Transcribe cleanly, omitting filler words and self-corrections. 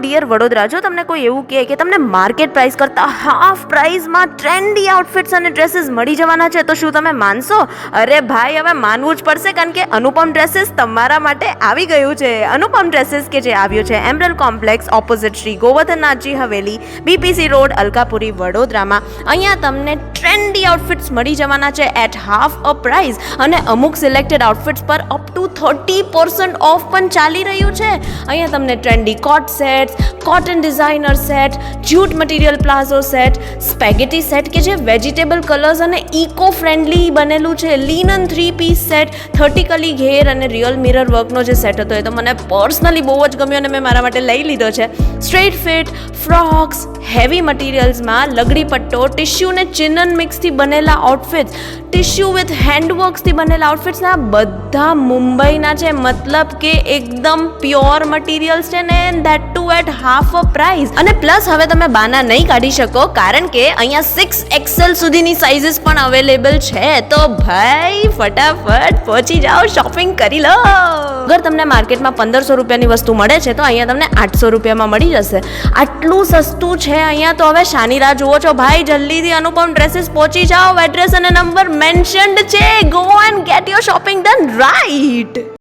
Dear Vadodara, જો તમને કોઈ એવું કહે કે તમને માર્કેટ પ્રાઇસ કરતાં હાફ પ્રાઇસમાં ટ્રેન્ડી આઉટફિટ્સ અને ડ્રેસીસ મળી જવાના છે, તો શું તમે માનશો? અરે ભાઈ, હવે માનવું જ પડશે, કારણ કે અનુપમ ડ્રેસીસ તમારા માટે આવી ગયું છે. અનુપમ ડ્રેસીસ કે જે આવ્યું છે Emerald complex opposite Shri Govardhannathji Haveli, BPC road, Alkapuri, વડોદરામાં. અહીંયા તમને ટ્રેન્ડી આઉટફિટ્સ મળી જવાના છે એટ હાફ અ પ્રાઇસ, અને અમુક સિલેક્ટેડ આઉટફિટ્સ પર અપ ટુ 30% ઓફ પણ ચાલી રહ્યું છે. અહીંયા તમને trendy coat sets, cotton designer set, jute material palazzo set, spaghetti set કે જે વેજીટેબલ કલર્સ અને ઇકો ફ્રેન્ડલી બનેલું છે, લિનન 3 પીસ સેટ, 30 કલી ઘેર અને રિયલ મિરર વર્કનો જે સેટ હતો એ તો મને પર્સનલી બહુ જ ગમ્યો અને મેં મારા માટે લઈ લીધો છે. સ્ટ્રેટ ફિટ ફ્રોક્સ, હેવી મટીરિયલ્સમાં લગડી પટ્ટો, ટિશ્યુ ને ચિનન મિક્સથી બનેલા આઉટફિટ્સ, ટિશ્યુ વિથ હેન્ડવર્ક્સથી બનેલા આઉટફિટ્સના બધા મુંબઈના છે, મતલબ કે એકદમ પ્યોર મટીરિયલ્સ છે ને, that too at half a price. અને પ્લસ હવે તમે બાના નહીં કાઢી શકો, કારણ કે અહીંયા 6XL સુધીની સાઇઝીસ પણ અવેલેબલ છે. તો ભાઈ ફટાફટ પહોંચી જાઓ, શોપિંગ કરી લો. અગર તમને માર્કેટમાં 1500 રૂપિયાની વસ્તુ મળે છે તો અહીંયા તમને 800 રૂપિયામાં મળી જશે. આટલું સસ્તું છે અહીંયા, તો હવે શાની રાહ જુઓ છો ભાઈ? જલ્દીથી અનુપમ ડ્રેસીસ પહોંચી જાઓ. એડ્રેસ અને નંબર મેન્શન્ડ છે. Go and get your shopping done right.